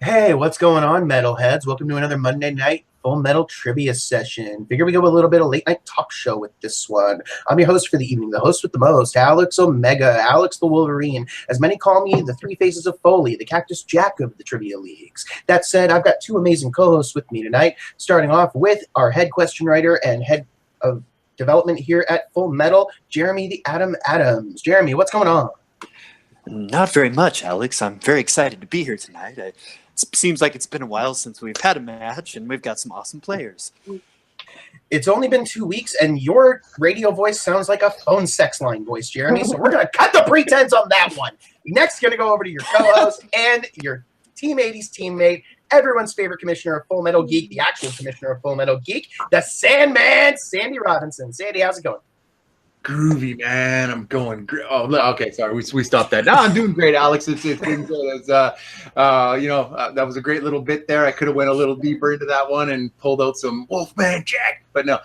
Hey, what's going on, metalheads? Welcome to another Monday night Full Metal Trivia session. Figure we go a little bit of late night talk show with this one. I'm your host for the evening, the host with the most, Alex Omega, Alex the Wolverine. As many call me, the Three Faces of Foley, the Cactus Jack of the Trivia Leagues. That said, I've got two amazing co-hosts with me tonight, starting off with our head question writer and head of development here at Full Metal, Jeremy the Atom Adams. Jeremy, what's going on? Not very much, Alex. I'm very excited to be here tonight. It seems like it's been a while since we've had a match, and we've got some awesome players. It's only been 2 weeks, and your radio voice sounds like a phone sex line voice, Jeremy. So we're going to cut the pretense on that one. Next, going to go over to your co-host and your Team 80s teammate, everyone's favorite commissioner of Full Metal Geek, the actual commissioner of Full Metal Geek, the Sandman, Sandy Robinson. Sandy, how's it going? Groovy, man. I'm going. Oh, okay. Sorry, we stopped that. No, I'm doing great, Alex. It's been good. That was a great little bit there. I could have went a little deeper into that one and pulled out some Wolfman Jack, but no.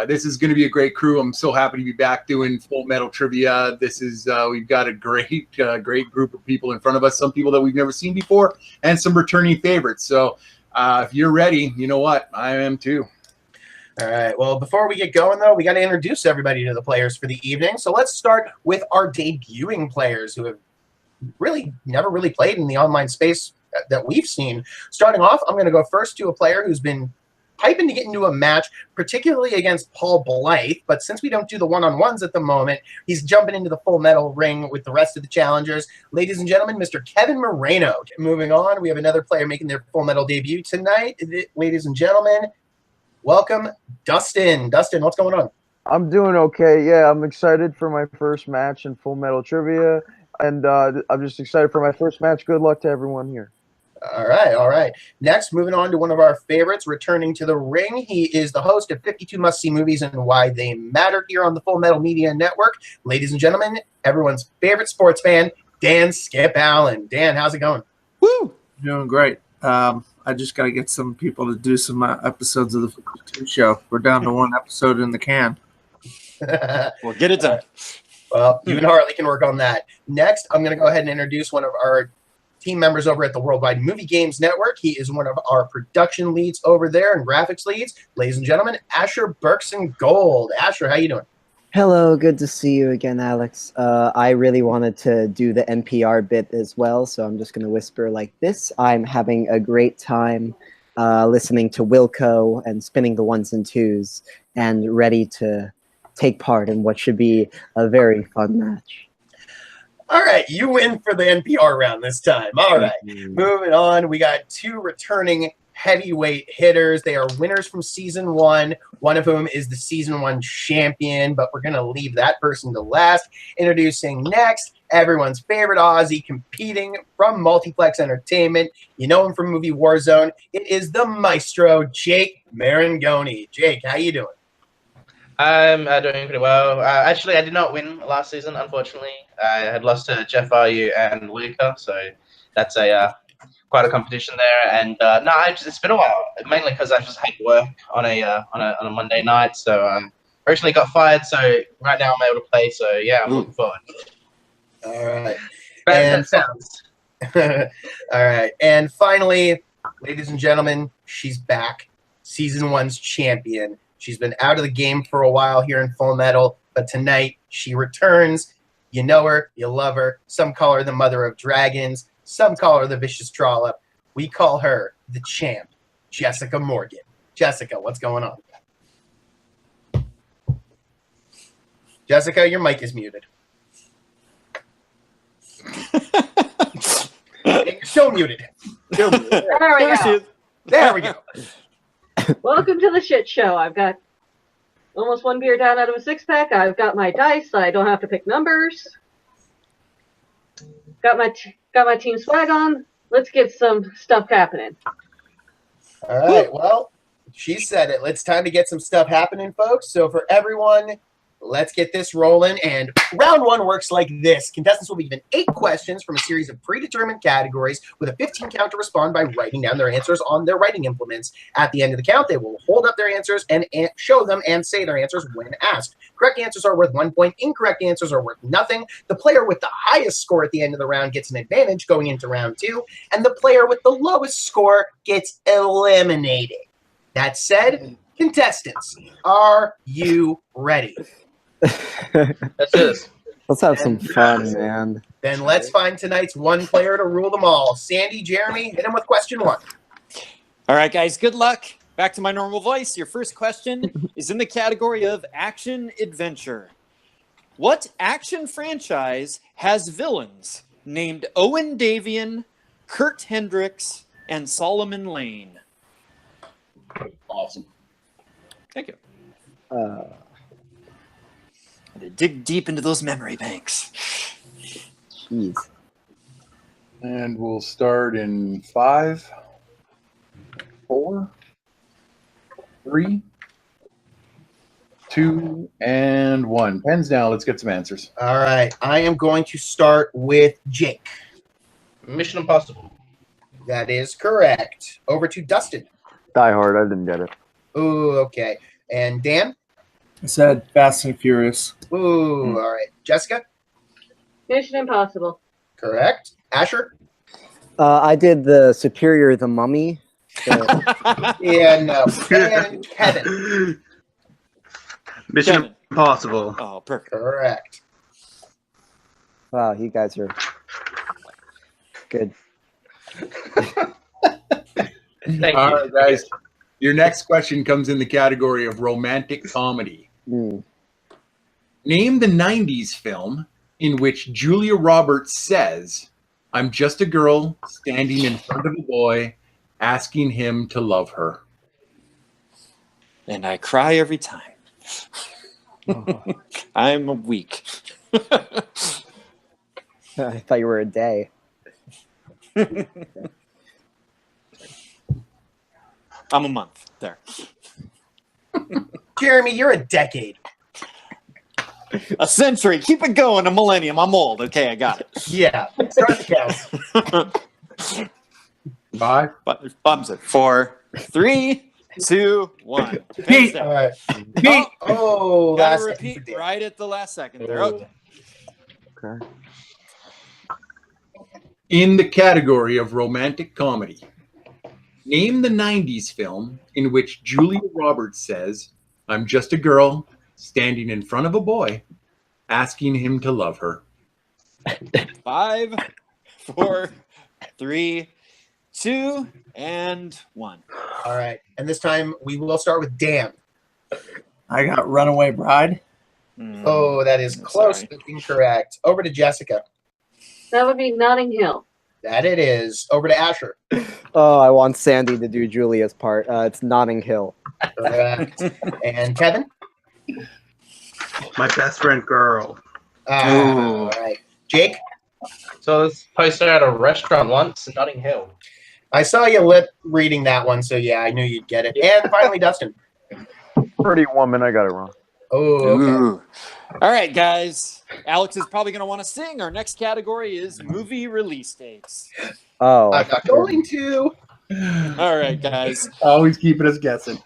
This is going to be a great crew. I'm so happy to be back doing Full Metal Trivia. This is we've got a great group of people in front of us. Some people that we've never seen before, and some returning favorites. So if you're ready, you know what? I am too. All right. Well, before we get going, though, we got to introduce everybody to the players for the evening. So let's start with our debuting players who have never really played in the online space that we've seen. Starting off, I'm going to go first to a player who's been hoping to get into a match, particularly against Paul Blythe. But since we don't do the one-on-ones at the moment, he's jumping into the Full Metal ring with the rest of the challengers. Ladies and gentlemen, Mr. Kevin Moreno. Moving on, we have another player making their Full Metal debut tonight. Ladies and gentlemen, welcome, Dustin. Dustin, what's going on? I'm doing okay. Yeah, I'm excited for my first match in Full Metal Trivia, and I'm just excited for my first match. Good luck to everyone here. All right. Next, moving on to one of our favorites, returning to the ring. He is the host of 52 Must-See Movies and Why They Matter here on the Full Metal Media Network. Ladies and gentlemen, everyone's favorite sports fan, Dan Skip Allen. Dan, how's it going? Woo! Doing great. I just got to get some people to do some episodes of the 52 show. We're down to one episode in the can. We'll get it done. Well, even Harley can work on that. Next, I'm going to go ahead and introduce one of our team members over at the Worldwide Movie Games Network. He is one of our production leads over there and graphics leads. Ladies and gentlemen, Asher Berkson Gold. Asher, how you doing? Hello, good to see you again, Alex. I really wanted to do the NPR bit as well, so I'm just going to whisper like this. I'm having a great time listening to Wilco and spinning the ones and twos and ready to take part in what should be a very fun match. All right, you win for the NPR round this time. All right, moving on. We got two returning heavyweight hitters. They are winners from season one of whom is the season one champion, but we're going to leave that person to last. Introducing next, everyone's favorite Aussie competing from Multiplex Entertainment. You know him from movie Warzone. It is the Maestro, Jake Maringoni. Jake, how you doing? I'm doing pretty well. Actually, I did not win last season, unfortunately. I had lost to Jeff Ryu and Luca, so that's quite a competition there. And it's been a while, mainly because I just had work on a Monday night. So I originally got fired, so right now I'm able to play. So yeah, I'm looking forward. All right. Bad that sounds. All right. And finally, ladies and gentlemen, she's back. Season one's champion. She's been out of the game for a while here in Full Metal, but tonight she returns. You know her, you love her. Some call her the Mother of Dragons. Some call her the Vicious Trollop. We call her the champ, Jessica Morgan. Jessica, what's going on? Jessica, your mic is muted. You're still muted. There we go. There we go. Welcome to the shit show. I've got almost one beer down out of a six-pack. I've got my dice. I don't have to pick numbers. Got my team swag on. Let's get some stuff happening. All right. Well, she said it. It's time to get some stuff happening, folks. So for everyone, let's get this rolling. And round one works like this. Contestants will be given 8 questions from a series of predetermined categories with a 15 count to respond by writing down their answers on their writing implements. At the end of the count, they will hold up their answers and show them and say their answers when asked. Correct answers are worth 1 point. Incorrect answers are worth nothing. The player with the highest score at the end of the round gets an advantage going into round 2, and the player with the lowest score gets eliminated. That said, contestants, are you ready? Let's do this. Let's have some fun, man. Then let's find tonight's one player to rule them all. Sandy, Jeremy, hit him with question 1. All right, guys, good luck. Back to my normal voice. Your first question is in the category of action adventure. What action franchise has villains named Owen Davian, Kurt Hendricks, and Solomon Lane? Awesome. Thank you. Dig deep into those memory banks. Jeez. And we'll start in 5, 4, 3, 2, and 1. Pens down. Let's get some answers. All right. I am going to start with Jake. Mission Impossible. That is correct. Over to Dustin. Die Hard. I didn't get it. Ooh, okay. And Dan? I said Fast and Furious. Ooh, all right. Jessica? Mission Impossible. Correct. Asher? I did the Superior the Mummy. So, Yeah, no. And Kevin? Mission Kevin. Impossible. Oh, perfect. Correct. wow, you guys are good. Thank All you. right, guys. Your next question comes in the category of romantic comedy. Mm. Name the 90s film in which Julia Roberts says, "I'm just a girl standing in front of a boy asking him to love her." And I cry every time. I'm weak. I thought you were a day. I'm a month. There. Jeremy, you're a decade. A century. Keep it going. A millennium. I'm old. Okay, I got it. Yeah. Start the count. 5. But bums it. 4, 3, 2, 1. Pete. All right. Pete. Oh, Gotta last second for repeat Dan. right at the last second there. Okay. Okay. In the category of romantic comedy, name the 90s film in which Julia Roberts says, "I'm just a girl standing in front of a boy asking him to love her." 5, 4, 3, 2, and 1. All right. And this time we will start with Dan. I got Runaway Bride. Oh, that is close Sorry. but incorrect. Over to Jessica. That would be Notting Hill. That it is. Over to Asher. Oh, I want Sandy to do Julia's part. It's Notting Hill. Correct. And Kevin? My best friend girl. All right. Jake? So this poster at a restaurant once in Notting Hill. I saw you lip reading that one, so yeah, I knew you'd get it. And finally, Dustin. Pretty Woman. I got it wrong. Oh, okay. Ooh. All right, guys. Alex is probably going to want to sing. Our next category is movie release dates. Oh, I'm not going to. All right, guys. Always keeping us guessing.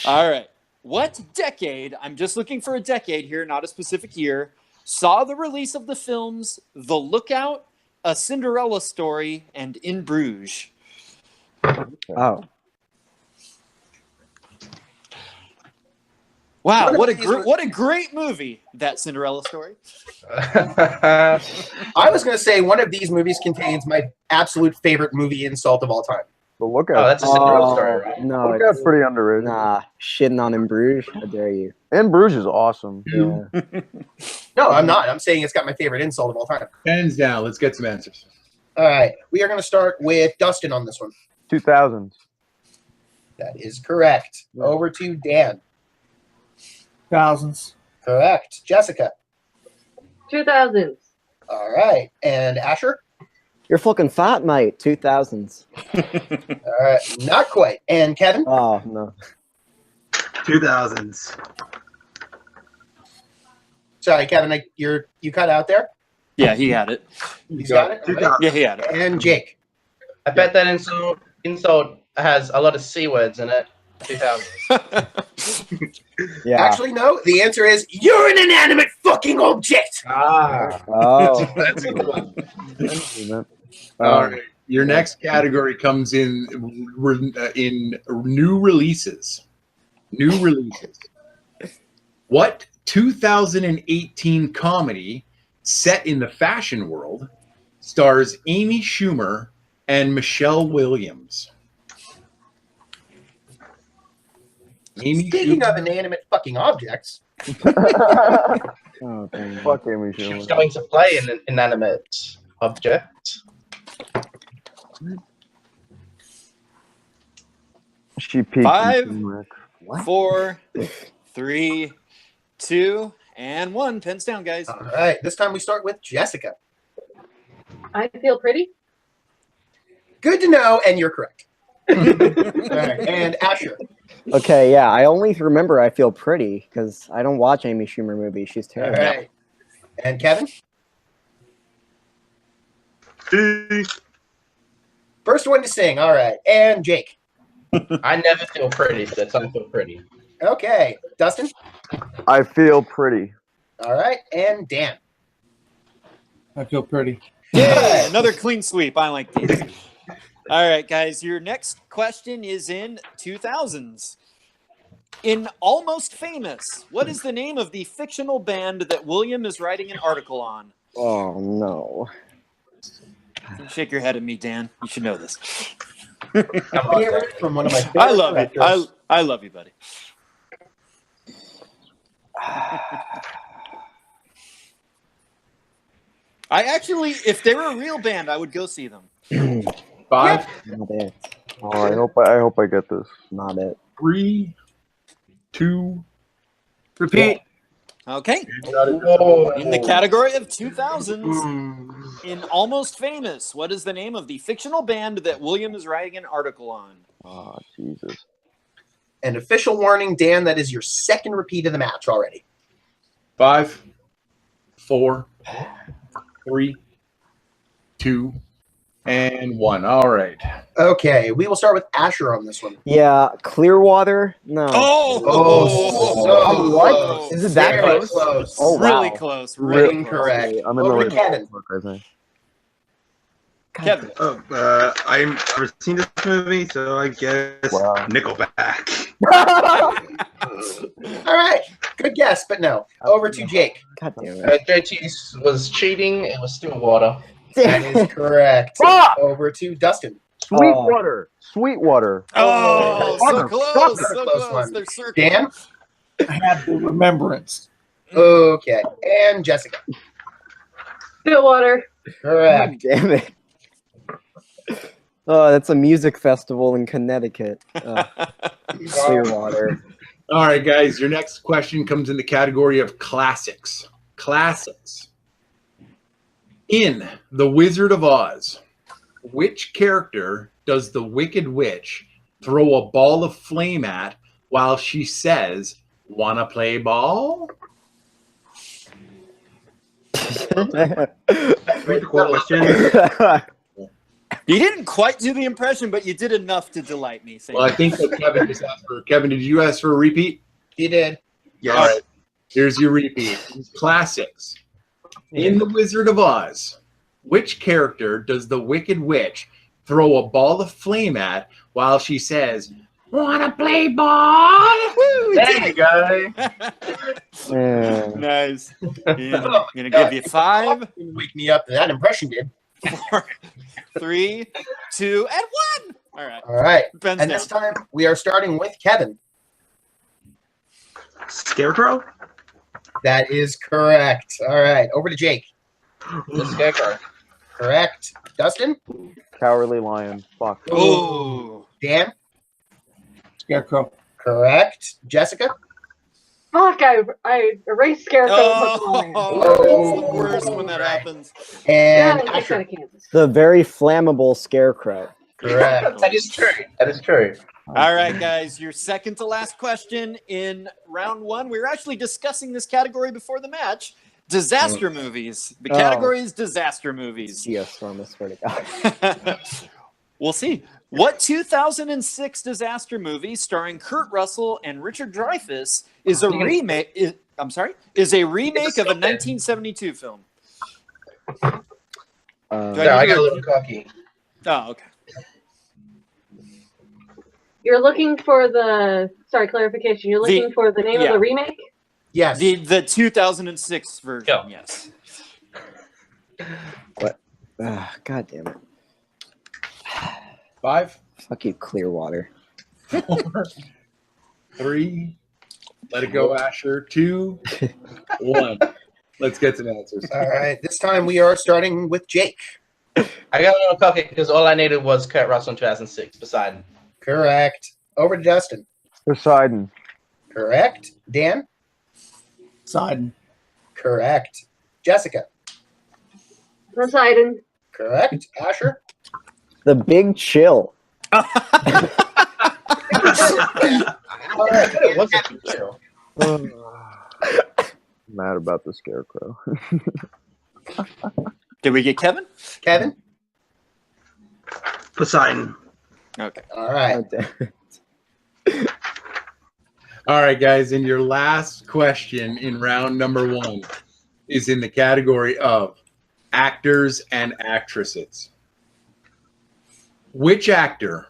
All right. What decade, I'm just looking for a decade here, not a specific year, saw the release of the films The Lookout, A Cinderella Story, and In Bruges? oh. Wow, what a great movie, that Cinderella Story. I was going to say one of these movies contains my absolute favorite movie insult of all time. The Lookout. Oh, that's a Cinderella story, right? No, Lookout's it's, pretty underrated. nah, shitting on In Bruges. How dare you? And Bruges is awesome. Yeah. No, I'm not. I'm saying it's got my favorite insult of all time. Pens down. Let's get some answers. All right. We are going to start with Dustin on this one. 2000s. That is correct. Over to Dan. Thousands. Correct. Jessica. 2000s. All right. And Asher. You're fucking fat, mate. 2000s. All right. Not quite. And Kevin. Oh, no. 2000s. Sorry, Kevin, you cut out there. Yeah, he had it. He's got it. All right. Yeah, he had it. And Jake. I bet that insult has a lot of C words in it. 2000. Yeah. Actually, no. The answer is you're an inanimate fucking object. Oh. That's a good one. Um, All right. Your next category comes in new releases. New releases. What 2018 comedy set in the fashion world stars Amy Schumer and Michelle Williams? Speaking of inanimate fucking objects, Oh, dang. Fuck Amy She was Schumer. going to play an inanimate object. She peaked. 5, 4, 3, 2, and 1. Pens down, guys. all right. This time we start with Jessica. I feel pretty. Good to know, and you're correct. All right. And Asher. Okay, yeah. I only remember I Feel Pretty because I don't watch Amy Schumer movies. She's All terrible. right. And Kevin. First one to sing. All right. And Jake. I never feel pretty, so that's I feel pretty. Okay. Dustin. I feel pretty. All right. And Dan. I feel pretty. Yeah, another clean sweep. I like these. All right, guys. Your next question is in 2000s. In Almost Famous, what is the name of the fictional band that William is writing an article on? Oh no. Shake your head at me, Dan. You should know this. From one of my favorite I love you. directors. I love you, buddy. I actually, if they were a real band, I would go see them. 5, Not it. Oh, I hope I get this. Not it. 3, 2. Repeat. Okay. Oh, In the category of 2000s, in Almost Famous, what is the name of the fictional band that William is writing an article on? Oh, Jesus. An official warning, Dan, that is your second repeat of the match already. 5, 4, 3, 2, and 1. All right. Okay, we will start with Asher on this one. Yeah, Clearwater. No. Oh, what? close. Is it that Very close? close? Oh, wow. Really close. Really close. Incorrect. I'm in the Over right to Kevin. book, I think. Kevin. I've never seen this movie, so I guess Wow. Nickelback. All right, good guess, but no. Over to Jake. God damn it. JT was cheating. It was still water. That is correct. Fuck! Over to Dustin. Sweetwater. Sweetwater. Oh, so Fucker. close. Fucker. So Close close. one. They're circling. Dan. I have the remembrance. Okay, and Jessica. Stillwater. Correct. God damn it. Oh, that's a music festival in Connecticut. Clearwater. All right, guys. Your next question comes in the category of classics. Classics. In The Wizard of Oz, which character does the Wicked Witch throw a ball of flame at while she says, "Wanna play ball?" Read the question. You didn't quite do the impression, but you did enough to delight me. Well, I think that Kevin just asked for. Kevin, did you ask for a repeat? He did. Yes. All right. Here's your repeat. Classics. In The Wizard of Oz, which character does the Wicked Witch throw a ball of flame at while she says, "Wanna play ball?" Woo, There you go. Yeah. Nice. I'm gonna give you 5, Wake me up. That impression did. 4, 3, 2, and 1. All right. All right. Ben's And down. this time we are starting with Kevin. Scarecrow? That is correct. All right. Over to Jake. The scarecrow. Correct. Dustin? Cowardly Lion. Fuck. Oh. Dan? Scarecrow. Correct. Jessica? Fuck, I erased Scarecrow. Oh, it's the worst when that happens. Yeah, And I Asher. kind of Kansas. The very flammable Scarecrow. Correct. That is true. That is true. All right, guys, your second to last question in round one. We were actually discussing this category before the match. Disaster movies. The category is disaster movies. Geostorm, I swear to God. We'll see. What 2006 disaster movie starring Kurt Russell and Richard Dreyfuss is a remake? Is a remake of a 1972 film? I got a little cocky. Oh, okay. You're looking for the clarification. You're looking for the name of the remake? Yes. The 2006 version, yes. What? God damn it. 5, Fuck you, Clearwater. 4, 3, let it go, Asher. 2, 1. Let's get some answers. All right. This time we are starting with Jake. I got a little cocky because all I needed was Kurt Russell in 2006, Poseidon. Correct. Over to Dustin. Poseidon. Correct. Dan. Poseidon. Correct. Jessica. Poseidon. Correct. Asher. The Big Chill. All right. It wasn't chill. Mad about the Scarecrow. Did we get Kevin? Kevin. Poseidon. Okay. All right. God damn it. All right, guys, and your last question in round number 1 is in the category of actors and actresses. Which actor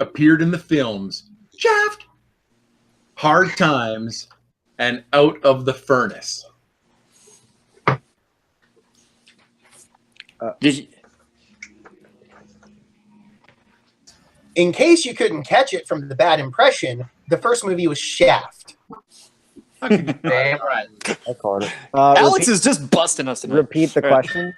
appeared in the films Shaft, Hard Times, and Out of the Furnace? Did you? In case you couldn't catch it from the bad impression, the first movie was Shaft. Damn right. I caught it. Alex is just busting us tonight. Repeat the question.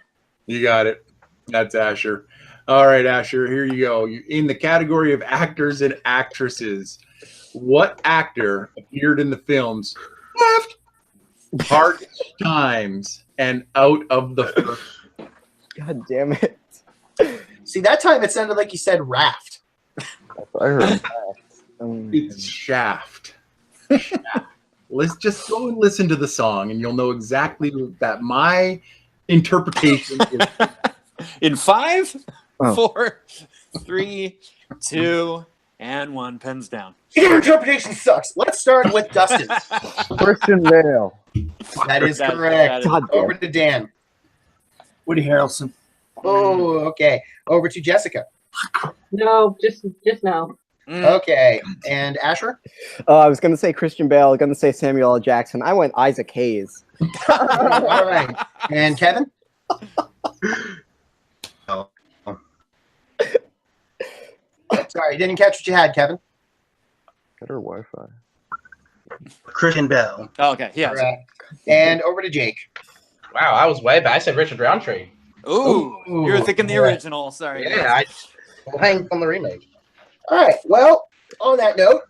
You got it. That's Asher. All right, Asher, here you go. In the category of actors and actresses, what actor appeared in the films Shaft, Hard Times, and Out of the Furnace? God damn it. See, that time it sounded like you said Raft. I heard. It's Shaft. Shaft. Let's just go and listen to the song, and you'll know exactly that my interpretation is. In 5, Oh. 4, 3, 2, and 1. Pens down. Your interpretation sucks. Let's start with Dustin. Christian Bale. That is That- correct. that is- God damn. Over to Dan. Woody Harrelson. Oh, okay. Over to Jessica. No, just no. Okay. And Asher? I was going to say Christian Bale. I was going to say Samuel L. Jackson. I went Isaac Hayes. All right. And Kevin? Oh. Sorry, didn't catch what you had, Kevin. Better Wi-Fi. Christian Bell. Oh, okay, yeah. Correct. And over to Jake. Wow, I was way back. I said Richard Roundtree. Ooh, Ooh, you were thinking the yeah. original. Sorry. Yeah, I'm hanging on the remake. All right. Well, on that note,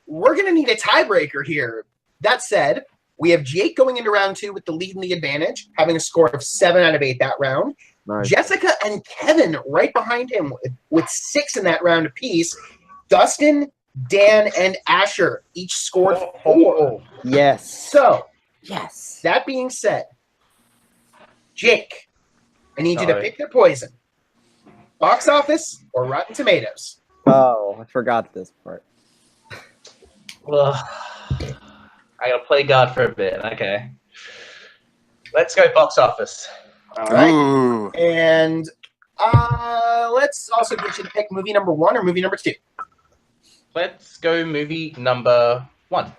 we're going to need a tiebreaker here. That said, we have Jake going into round 2 with the lead and the advantage, having a score of 7 out of 8 that round. Nice. Jessica and Kevin right behind him with 6 in that round apiece. Dustin, Dan, and Asher each scored 4. Yes. So, Yes. that being said, Jake, I need you to Sorry. pick your poison. Box office or Rotten Tomatoes? Oh, I forgot this part. Well, I gotta play God for a bit. Okay. Let's go box office. All right. Ooh. And let's also get you to pick movie number 1 or movie number 2. Let's go movie number 1.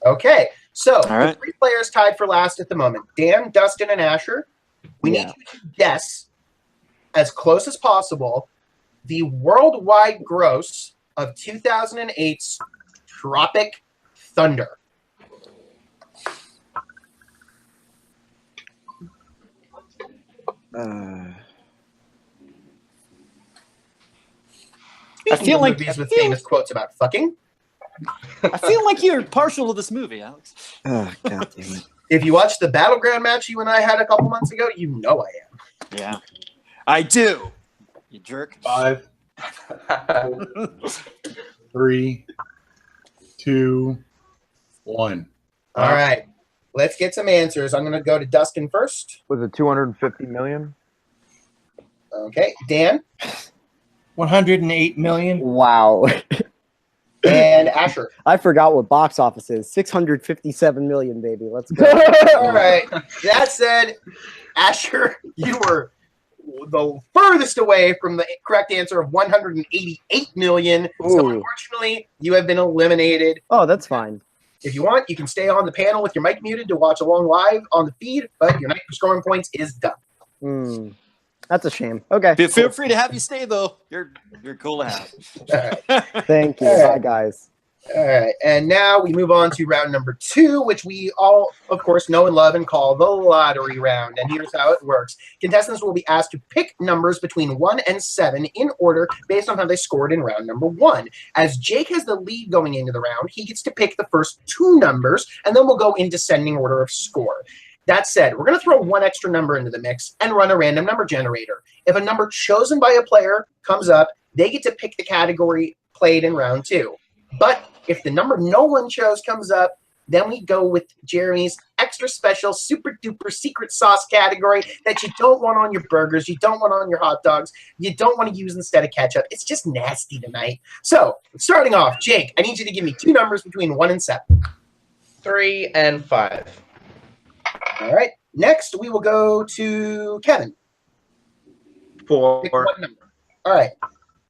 Okay. So, All right. the 3 players tied for last at the moment. Dan, Dustin, and Asher. We need you to guess as close as possible the worldwide gross of 2008's Tropic Thunder. I feel like movies with famous quotes about fucking. I feel like you're partial to this movie, Alex. Oh, God damn it. If you watched the Battleground match you and I had a couple months ago, you know I am. Yeah, I do. You jerk. 5, 3, 2, 1. All right. Let's get some answers. I'm going to go to Dustin first. Was it 250 million? Okay. Dan 108 million. Wow. and Asher. I forgot what box office is. 657 million, baby. Let's go. All right. That said, Asher, you were the furthest away from the correct answer of 188 million. So Ooh. unfortunately, you have been eliminated. Oh, that's fine. If you want, you can stay on the panel with your mic muted to watch along live on the feed, but your night for scoring points is done. That's a shame. Okay. Feel free to have you stay though. You're cool to have. All right. Thank you. All right. Bye, guys. All right, and now we move on to round number 2, which we all, of course, know and love and call the lottery round. And here's how it works. Contestants will be asked to pick numbers between 1 and 7 in order based on how they scored in round number 1. As Jake has the lead going into the round, he gets to pick the first 2 numbers, and then we'll go in descending order of score. That said, we're going to throw 1 extra number into the mix and run a random number generator. If a number chosen by a player comes up, they get to pick the category played in round 2. But if the number no one chose comes up, then we go with Jeremy's extra special, super duper secret sauce category that you don't want on your burgers, you don't want on your hot dogs, you don't want to use instead of ketchup. It's just nasty tonight. So, starting off, Jake, I need you to give me 2 numbers between 1 and 7. 3 and 5. All right. Next, we will go to Kevin. 4. Pick 1 number. All right.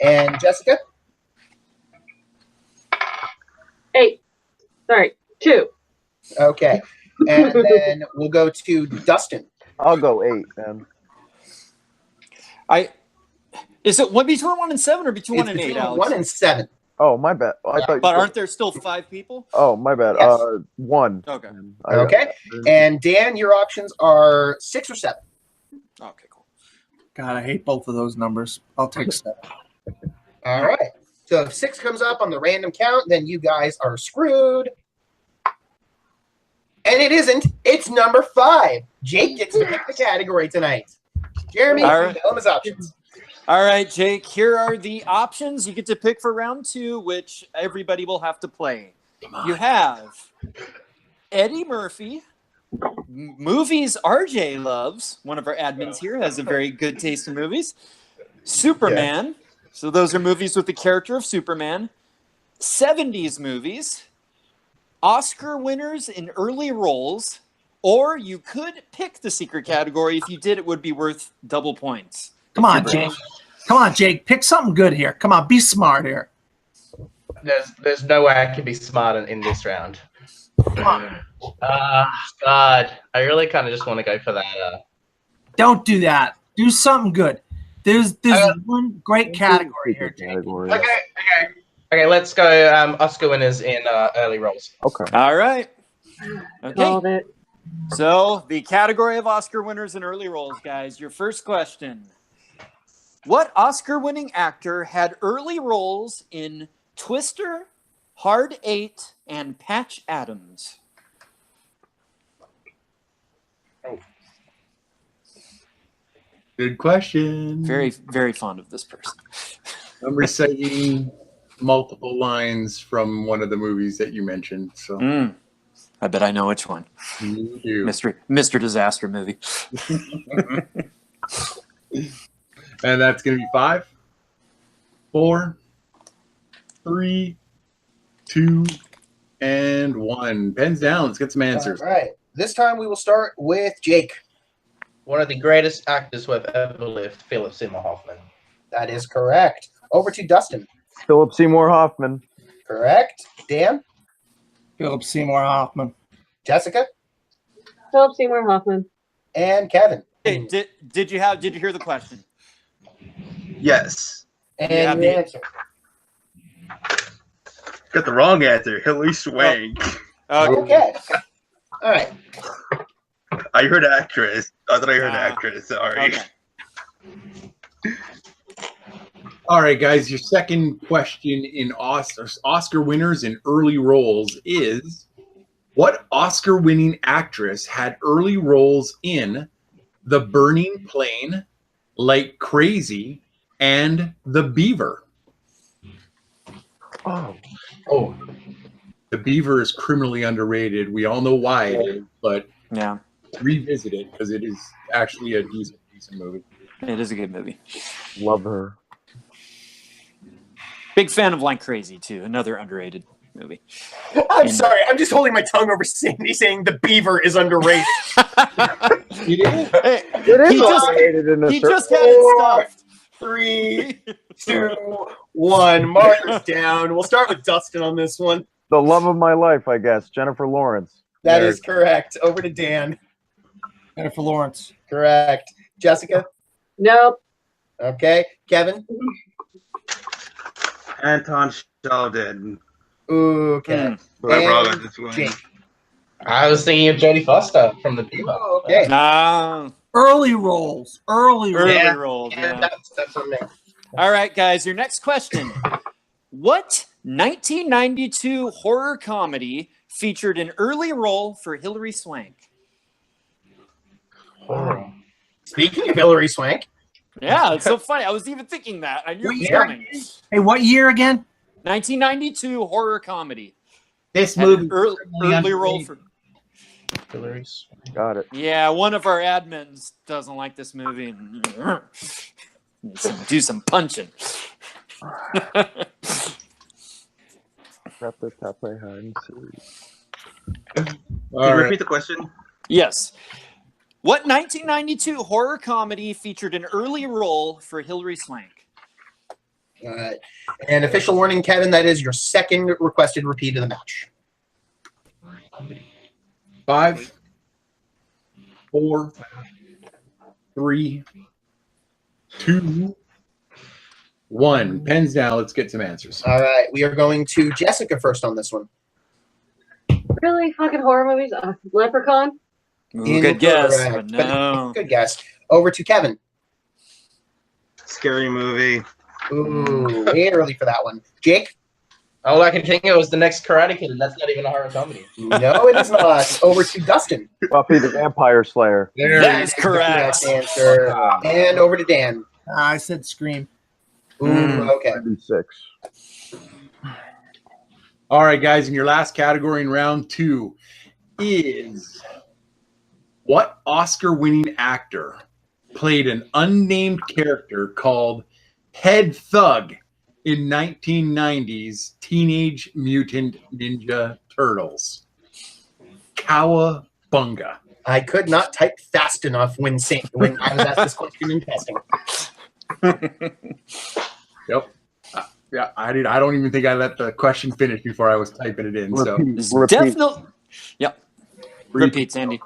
And Jessica? 8. Sorry, 2. Okay. And then we'll go to Dustin. I'll go 8, man. Is it between 1 and 7 or between 1 It's and 8, between Alex? 1 and 7. Oh, my bad. I thought. But aren't there still 5 people? Oh, my bad. Yes. 1. Okay. Okay. And Dan, your options are 6 or 7. Okay, cool. God, I hate both of those numbers. I'll take 7. All right. So if 6 comes up on the random count, then you guys are screwed. And it isn't. It's number 5. Jake gets to pick the category tonight. Jeremy, All right. tell him his options. All right, Jake, here are the options you get to pick for round 2, which everybody will have to play. You have Eddie Murphy, movies RJ loves. One of our admins here has a very good taste in movies. Superman. Yeah. So those are movies with the character of Superman. 70s movies. Oscar winners in early roles. Or you could pick the secret category. If you did, it would be worth double points. Come on, Jake. Come on, Jake. Pick something good here. Come on, be smart here. There's no way I can be smart in this round. Come on. God. I really kind of just want to go for that. Don't do that. Do something good. There's one great category here, Jake. Okay, let's go Oscar winners in early roles. Okay. All right. Called Okay. it. So the category of Oscar winners in early roles, guys. Your first question. What Oscar-winning actor had early roles in Twister, Hard 8, and Patch Adams? Good question. Very, very fond of this person. I'm reciting multiple lines from one of the movies that you mentioned. So I bet I know which one. you do. Mr. Disaster movie. And that's going to be 5, 4, 3, 2, and 1. Pens down. Let's get some answers. All right. This time we will start with Jake. One of the greatest actors who have ever lived, Philip Seymour Hoffman. That is correct. Over to Dustin. Philip Seymour Hoffman. Correct. Dan? Philip Seymour Hoffman. Jessica? Philip Seymour Hoffman. And Kevin. Hey, did you hear the question? Yes. And the answer. Got the wrong answer. Hilary Swank. Okay. All right. I heard actress. I thought I heard actress. Sorry. Okay. All right, guys. Your second question in Oscar winners in early roles is, what Oscar-winning actress had early roles in The Burning Plane, Like Crazy, and the Beaver. Oh, The Beaver is criminally underrated. We all know why it is, but Yeah, revisit it because it is actually a decent movie. it is a good movie. love her. Big fan of Like Crazy too. Another underrated movie. I'm sorry. I'm just holding my tongue over Sandy saying the Beaver is underrated. It is. Hey, It is he just, underrated in a he certain just had it stuffed. 3, 2, 1. Markers down. We'll start with Dustin on this one. The love of my life, I guess, Jennifer Lawrence. That is correct. Over to Dan. Jennifer Lawrence. Correct. Jessica? Nope. Okay. Kevin? Anton Sheldon. Ooh, okay. I'm wrong And on this one. Jake. I was thinking of Jodie Foster from The Beaver. Oh, okay. Early roles. Early Early roles. rolled. Yeah, Yeah. that's on me. All right, guys. Your next question: what 1992 horror comedy featured an early role for Hilary Swank? Speaking of Hilary Swank, Yeah, it's so funny. I was even thinking that. I knew it was Yeah. coming. Hey, what year again? 1992 horror comedy. This Had movie an early, criminally early role underrated. for. Got it. Yeah, one of our admins doesn't like this movie. Do some punching. Tap, tap, play, hide and seek. Can All you right. repeat the question? Yes. What 1992 horror comedy featured an early role for Hilary Swank? and official warning, Kevin, that is your second requested repeat of the match. 5, 4, 3, 2, 1. Pens down. Let's get some answers. All right, we are going to Jessica first on this one. Really? Fucking horror movies? Leprechaun? Ooh, good guess. Incorrect, But no. Good guess. Over to Kevin. Scary movie. Ooh, way early for that one. Jake? All I can think of was the next Karate Kid, and that's not even a horror comedy. No, it is not. Over to Dustin. Buffy the Vampire Slayer. That is correct. Answer. And over to Dan. I said Scream. Ooh, okay. 96. All right, guys, and your last category in round 2 is what Oscar-winning actor played an unnamed character called Head Thug in 1990's Teenage Mutant Ninja Turtles? Cowabunga. I could not type fast enough when I was asked this question in testing. Yep. Yeah, I did. I don't even think I let the question finish before I was typing it in. So, Definitely. Yep. Repeat, Sandy.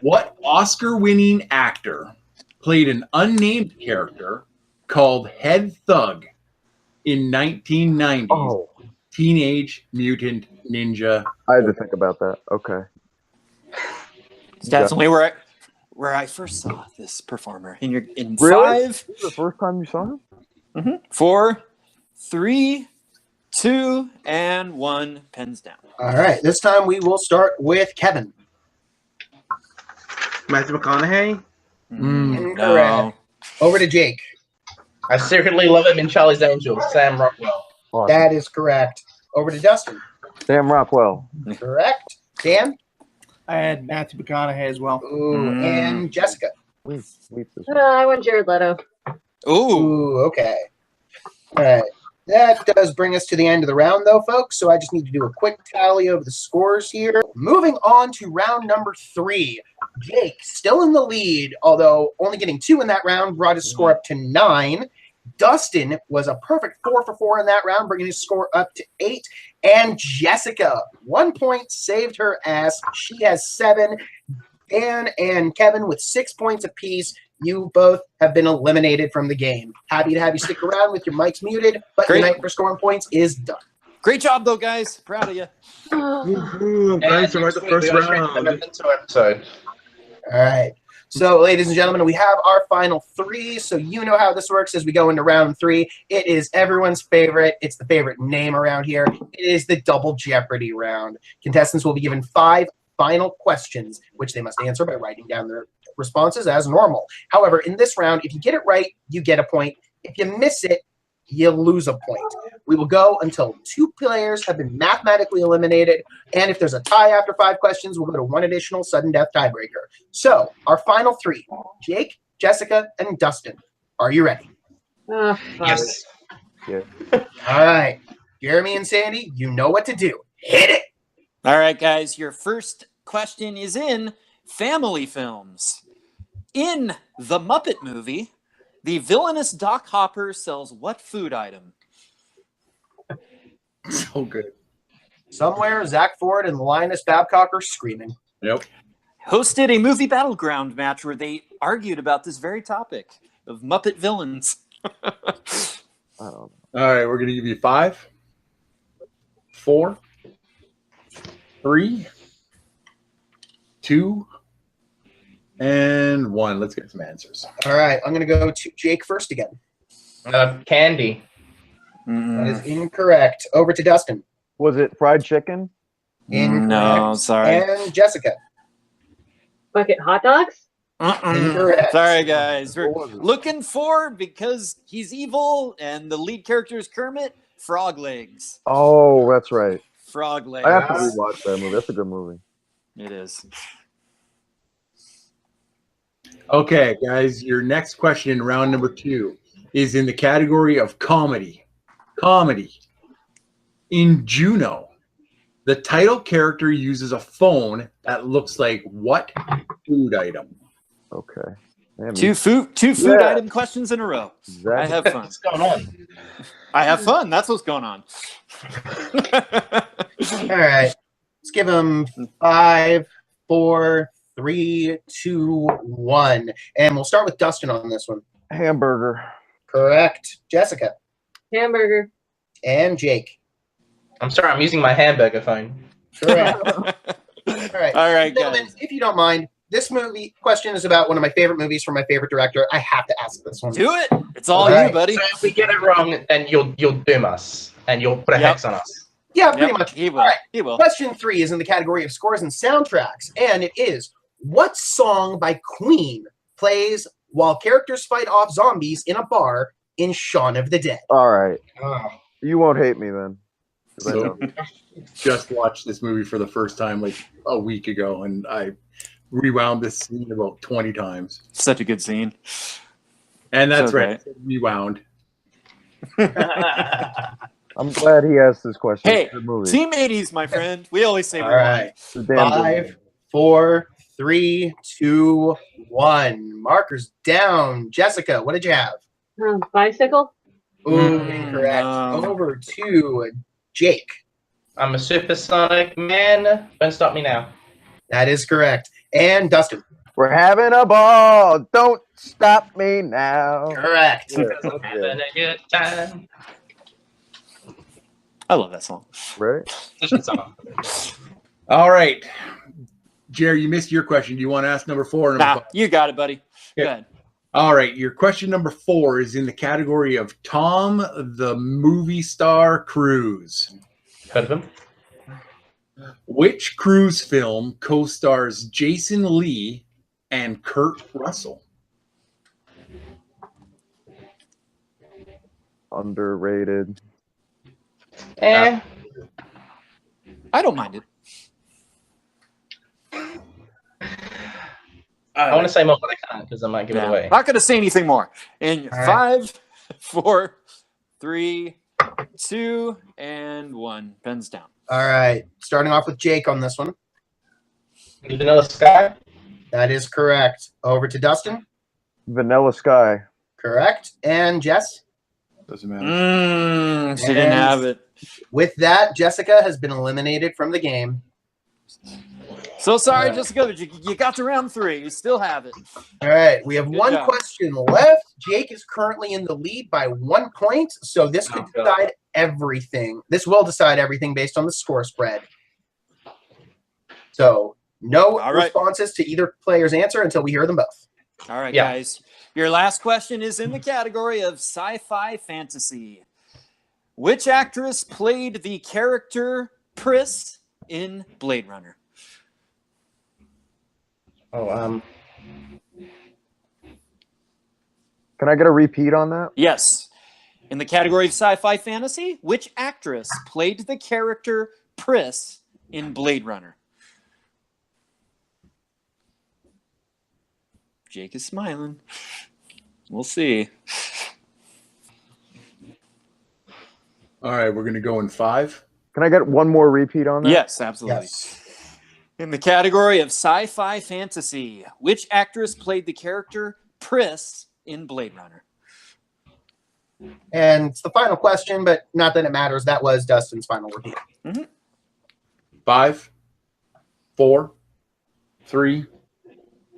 what Oscar-winning actor played an unnamed character called Head Thug in 1990's Oh, Teenage Mutant Ninja? I had to think about that. Okay. It's definitely where I first saw this performer. In Really? 5, This is the first time you saw him? 4, 3, 2, and 1. Pens down. All right, this time we will start with Kevin. Matthew McConaughey. Incorrect. Over to Jake. I secretly love him in Charlie's Angels, Sam Rockwell. Awesome. That is correct. Over to Dustin. Sam Rockwell. Correct. Dan. I had Matthew McConaughey as well. Ooh, and Jessica. I went Jared Leto. Ooh. Ooh, okay. All right. That does bring us to the end of the round, though, folks. So I just need to do a quick tally of the scores here. Moving on to round number 3. Jake still in the lead, although only getting 2 in that round brought his score up to 9. Dustin was a perfect 4 for 4 in that round, bringing his score up to 8. And Jessica, 1 point, saved her ass. She has 7. Dan and Kevin with 6 points apiece. You both have been eliminated from the game. Happy to have you stick around with your mics muted, but Great. your night for scoring points is done. Great job, though, guys. Proud of you. Woohoo, guys, so right the first round. Episode. All right. So, ladies and gentlemen, we have our final 3. So you know how this works as we go into round 3. It is everyone's favorite. It's the favorite name around here. It is the Double Jeopardy round. Contestants will be given 5 final questions, which they must answer by writing down their responses as normal. However, in this round, if you get it right, you get a point. If you miss it, you lose a point. We will go until 2 players have been mathematically eliminated, and if there's a tie after 5 questions, we'll go to 1 additional sudden death tiebreaker. So, our final 3, Jake, Jessica, and Dustin. Are you ready? Yes. Yeah. All right. Jeremy and Sandy, you know what to do. Hit it! All right, guys, your first question is in family films. In the Muppet movie, the villainous Doc Hopper sells what food item? So good. Somewhere, Zach Ford and Linus Babcock are screaming. Yep. Hosted a movie battleground match where they argued about this very topic of Muppet villains. All right, we're going to give you 5, 4, 3, 2, and 1. Let's get some answers. All right. I'm going to go to Jake first again. Candy. That is incorrect. Over to Dustin. Was it fried chicken? Incorrect. No, sorry. And Jessica. Bucket hot dogs? Incorrect. Sorry, guys. We're What was it? looking for, because he's evil and the lead character is Kermit, frog legs. Oh, that's right. Frog legs. I have to rewatch that movie. That's a good movie. It is. Okay, guys, your next question in round number 2 is in the category of comedy. Comedy. In Juno, the title character uses a phone that looks like what food item? Okay. Man, Two food Yeah. item questions in a row. exactly. I have fun. What's going on? I have fun. That's what's going on. All right. Let's give him 5, 4, 3, 2, 1. And we'll start with Dustin on this one. Hamburger. Correct. Jessica. Hamburger. And Jake. I'm sorry, I'm using my hamburger phone. Correct. All right. All right, Gentlemen, guys. if you don't mind, this movie question is about one of my favorite movies from my favorite director. I have to ask this one. Do it. It's all All you, right. buddy. So if we get it wrong, then you'll doom us and you'll put a Yep. hex on us. Yeah, pretty Yep, much. he will. All right. He will. Question 3 is in the category of scores and soundtracks, and it is, what song by Queen plays while characters fight off zombies in a bar in Shaun of the Dead? All right. Oh. You won't hate me then. 'Cause I So, know. just watched this movie for the first time like a week ago, and I rewound this scene about 20 times. Such a good scene. And that's So right. Rewound. I'm glad he asked this question. Hey, It's a good movie. Team 80s, my friend. We always say All we right. It's a damn good 5, movie. 4, 3, 2, 1. Markers down. Jessica, what did you have? Bicycle? Ooh, incorrect. no. Over to Jake. I'm a supersonic man. Don't stop me now. That is correct. And Dustin. We're having a ball. Don't stop me now. Correct. Yeah, I'm that's having a good time. I love that song. right. Such a good song. All right. Jerry, you missed your question. Do you want to ask number 4 or number Nah, 5? you got it, buddy. Go Yeah. ahead. All right. Your question number 4 is in the category of Tom the Movie Star Cruise. Heard of him? Which Cruise film co-stars Jason Lee and Kurt Russell? Underrated. Eh. I don't mind it. I want to say more, but I can't because I might give it Yeah. away. Not going to say anything more. In All right. 5, 4, 3, 2, and 1. Pens down. All right. Starting off with Jake on this one. Vanilla Sky? That is correct. Over to Dustin. Vanilla Sky. Correct. And Jess. Doesn't matter. She didn't have it. With that, Jessica has been eliminated from the game. So sorry, All right. Jessica, but you got to round 3. You still have it. All right. We have Good one job. question left. Jake is currently in the lead by 1 point, so this could Oh, God. decide everything. This will decide everything based on the score spread. So no All right. responses to either player's answer until we hear them both. All right, Yeah. guys. Your last question is in the category of sci-fi fantasy. Which actress played the character Pris in Blade Runner? Oh, Can I get a repeat on that? Yes. In the category of sci-fi fantasy, which actress played the character Pris in Blade Runner? Jake is smiling. We'll see. All right, we're gonna go in 5. Can I get one more repeat on that? Yes, absolutely. Yes. In the category of sci-fi fantasy, which actress played the character Pris in Blade Runner? And it's the final question, but not that it matters. That was Dustin's final repeat. 5, 4, 3,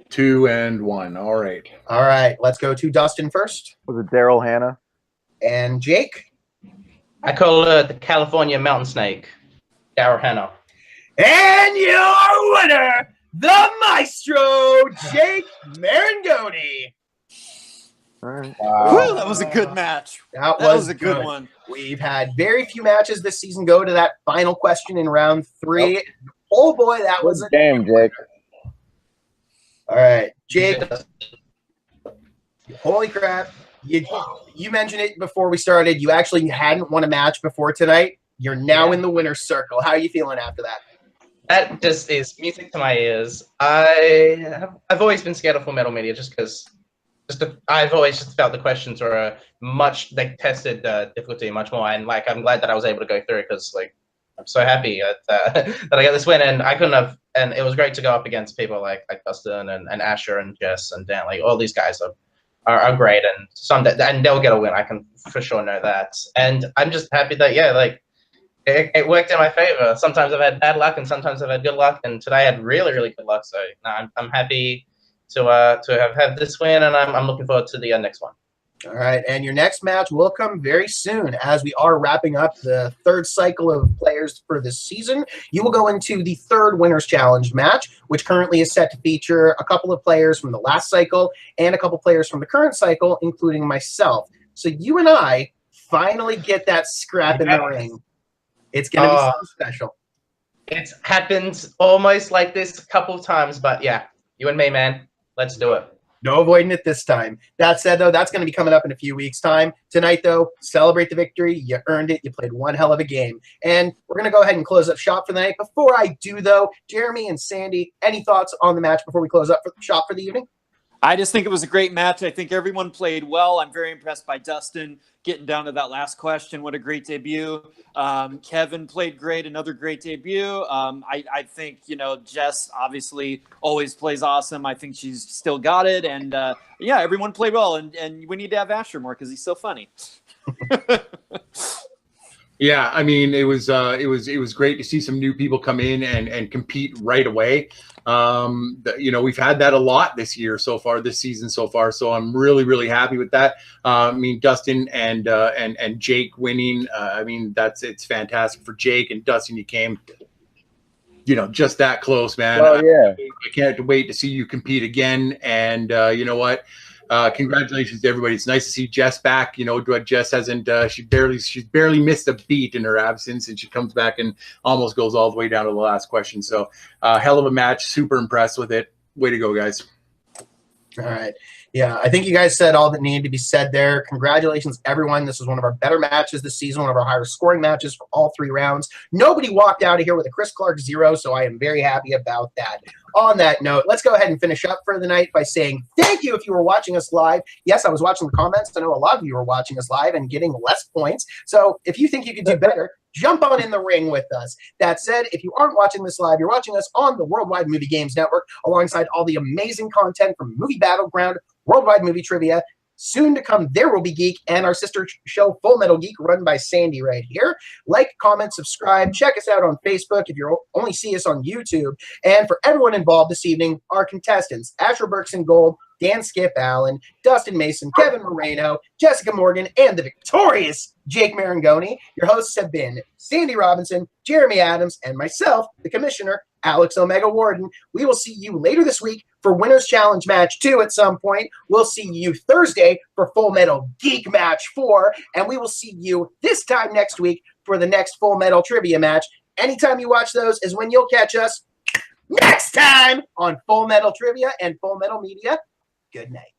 2, and 1. All right. All right, let's go to Dustin first. Was it Daryl Hannah? And Jake. I call her the California mountain snake, Daryl Hannah. And your winner, the Maestro, Jake Maringoni. All right. Woo, that was a good match. That That was was a good one. We've had very few matches this season go to that final question in round 3. Oh boy, that was a Damn, Jake. All right, Jake. Holy crap. You mentioned it before we started. You actually hadn't won a match before tonight. You're now in the winner's circle. How are you feeling after that? That just is music to my ears. I've always been scared of Full Metal Media just because I've always just felt the questions were tested difficulty much more, and like I'm glad that I was able to go through it because like I'm so happy that I got this win, and I couldn't have, and it was great to go up against people like Dustin and Asher and Jess and Dan. Like all these guys are great, and they'll get a win. I can for sure know that, and I'm just happy that it worked in my favor. Sometimes I've had bad luck, and sometimes I've had good luck, and today I had really good luck. So I'm happy to have had this win, and I'm looking forward to the next one. All right, and your next match will come very soon as we are wrapping up the 3rd cycle of players for this season. You will go into the 3rd Winners Challenge match, which currently is set to feature a couple of players from the last cycle and a couple players from the current cycle, including myself. So you and I finally get that scrap in the ring. It's going to be something special. It's happened almost like this a couple of times, but yeah, you and me, man, let's do it. No avoiding it this time. That said, though, that's going to be coming up in a few weeks' time. Tonight, though, celebrate the victory. You earned it. You played one hell of a game. And we're going to go ahead and close up shop for the night. Before I do, though, Jeremy and Sandy, any thoughts on the match before we close up shop for the evening? I just think it was a great match. I think everyone played well. I'm very impressed by Dustin getting down to that last question. What a great debut. Kevin played great. Another great debut. I think, Jess obviously always plays awesome. I think she's still got it. And yeah, everyone played well. And we need to have Asher more because he's so funny. Yeah, I mean, it was great to see some new people come in and compete right away. We've had that a lot this season so far. So I'm really happy with that. I mean, Dustin and Jake winning. I mean, it's fantastic for Jake and Dustin. You came, just that close, man. Oh yeah. I can't wait to see you compete again. And you know what? Congratulations to everybody. It's nice to see Jess back. Jess hasn't she's barely missed a beat in her absence, and she comes back and almost goes all the way down to the last question. So hell of a match. Super impressed with it. Way to go, guys. All right. Yeah, I think you guys said all that needed to be said there. Congratulations, everyone. This was one of our better matches this season, one of our higher scoring matches for all 3 rounds. Nobody walked out of here with a Chris Clark 0, so I am very happy about that. On that note, let's go ahead and finish up for the night by saying thank you if you were watching us live. Yes, I was watching the comments. I know a lot of you were watching us live and getting less points. So if you think you could do better, jump on in the ring with us. That said, if you aren't watching this live, you're watching us on the Worldwide Movie Games Network alongside all the amazing content from Movie Battleground, Worldwide Movie Trivia, soon to come There Will Be Geek, and our sister show Full Metal Geek run by Sandy right here. Like, comment, subscribe. Check us out on Facebook if you only see us on YouTube. And for everyone involved this evening, our contestants, Asher Burks Gold, Dan Skip Allen, Dustin Mason, Kevin Moreno, Jessica Morgan, and the victorious Jake Maringoni. Your hosts have been Sandy Robinson, Jeremy Adams, and myself, the commissioner, Alex Omega Worden. We will see you later this week for Winners Challenge Match 2 at some point. We'll see you Thursday for Full Metal Geek Match 4, and we will see you this time next week for the next Full Metal Trivia Match. Anytime you watch those is when you'll catch us next time on Full Metal Trivia and Full Metal Media. Good night.